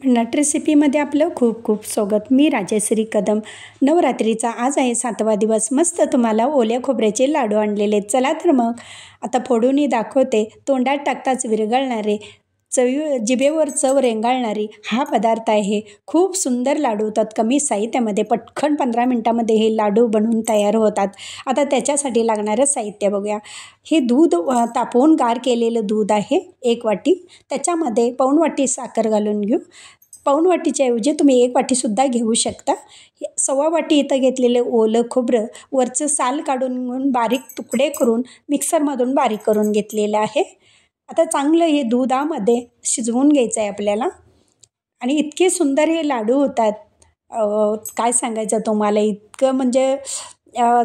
भन्नाट रेसिपीमध्ये आपलं खूप खूप स्वागत. मी राजश्री कदम. नवरात्रीचा आज आहे 7वा दिवस. मस्त तुम्हाला ओल्या खोबऱ्याचे लाडू आणलेले. चला तर मग आता फोडूनही दाखवते. तोंडात टाकताच विरघळणारे, जिभेवर चव रेंगाळणारी हा पदार्थ आहे. खूप सुंदर लाडू होतात. कमी साहित्यामध्ये पटकन 15 मिनटामध्ये हे लाडू बनवून तयार होतात. आता त्याच्यासाठी लागणारं साहित्य बघूया. हे दूध तापवून गार केलेलं दूध आहे 1 वाटी. त्याच्यामध्ये पाऊण वाटी साखर घालून घेऊ. पाऊण वाटीच्या ऐवजी तुम्ही 1 वाटीसुद्धा घेऊ शकता. 1.25 वाटी इथं घेतलेलं ओलं खोबरं वरचं साल काढून बारीक तुकडे करून मिक्सरमधून बारीक करून घेतलेलं आहे. आता चांगलं हे दुधामध्ये शिजवून घ्यायचं आहे आपल्याला. आणि इतके सुंदर हे लाडू होतात, काय सांगायचं तुम्हाला. इतकं म्हणजे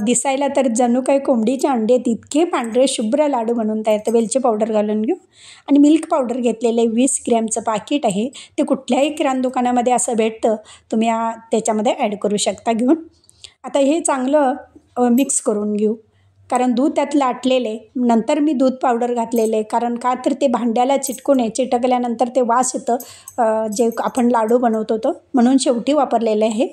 दिसायला तर जणू काही कोंबडीचे अंडे आहेत. इतके पांढरे शुभ्र लाडू बनवून तयार. तर वेलची पावडर घालून घेऊ. आणि मिल्क पावडर घेतलेले 20 ग्रॅमचं पाकिट आहे. ते कुठल्याही किराणा दुकानामध्ये असं भेटतं, तुम्ही त्याच्यामध्ये ॲड करू शकता घेऊन. आता हे चांगलं मिक्स करून घेऊ, कारण दूध त्यात लाटलेले. नंतर मी दूध पावडर घातलेले, कारण का तर ते भांड्याला चिटकू नये. चिटकल्यानंतर ते वास येतं जे आपण लाडू बनवतो तो, म्हणून शेवटी वापरलेलं आहे.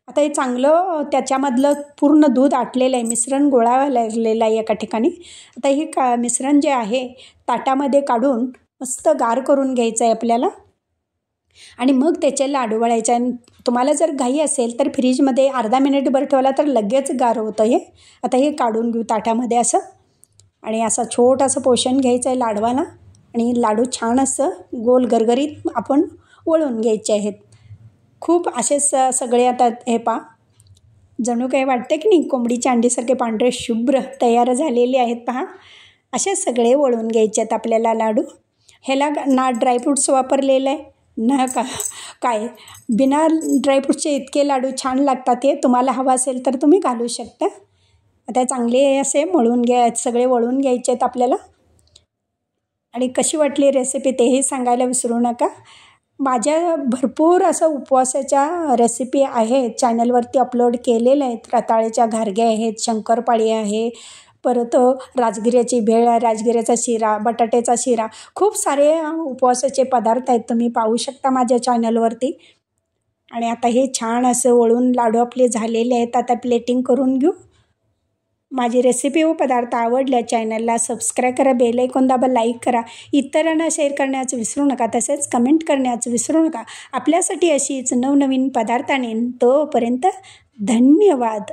आता हे चांगलं त्याच्यामधलं पूर्ण दूध आटलेलं आहे. मिश्रण गोळा लागलेलं आहे एका ठिकाणी. आता हे मिश्रण जे आहे ताटामध्ये काढून मस्त गार करून घ्यायचं आहे आपल्याला. आणि मग त्याचे लाडू वळायचे. आणि तुम्हाला जर घाई असेल तर फ्रीजमध्ये अर्धा मिनिटभर ठेवला तर लगेच गार होतं हे. आता हे काढून घेऊ ताटामध्ये असं. आणि असं छोटंसं पोषण घ्यायचं आहे लाडवाला. आणि लाडू छान असं गोल गरगरीत आपण वळून घ्यायचे आहेत. खूप असेच सगळे आता हे जणू काही वाटते की नाही कोंबडीच्या अंडीसारखे पांढरे शुभ्र तयार झालेले आहेत पहा. असे सगळे वळून घ्यायचे आहेत आपल्याला लाडू. ह्याला ना ड्रायफ्रूट्स वापरलेलं आहे ना काय. बिना ड्रायफ्रूटचे इतके लाडू छान लागतात. हे तुम्हाला हवं असेल तर तुम्ही घालू शकता. आता चांगले असे सगळे वळून घ्यायचे आहेत आपल्याला. आणि कशी वाटली रेसिपी तेही सांगायला विसरू नका. माझ्या भरपूर असं उपवासाच्या रेसिपी आहेत चॅनलवरती अपलोड केलेल्या आहेत. रताळ्याच्या घारगे आहेत, शंकरपाळी आहे, परत राजगिऱ्याची भेळ आहे, राजगिऱ्याचा शिरा, बटाट्याचा शिरा. खूप सारे उपवासाचे पदार्थ आहेत, तुम्ही पाहू शकता माझ्या चॅनलवरती. आणि आता हे छान असं वळून लाडू आपले झालेले आहेत. आता प्लेटिंग करून घेऊ. माझी रेसिपी व पदार्थ आवडल्या चॅनलला सबस्क्राईब करा, बेल आयकॉन दाबा, लाईक करा, इतरांना शेअर करण्याचं विसरू नका. तसेच कमेंट करण्याचं विसरू नका. आपल्यासाठी अशीच नवनवीन पदार्थ आणेन. तोपर्यंत धन्यवाद.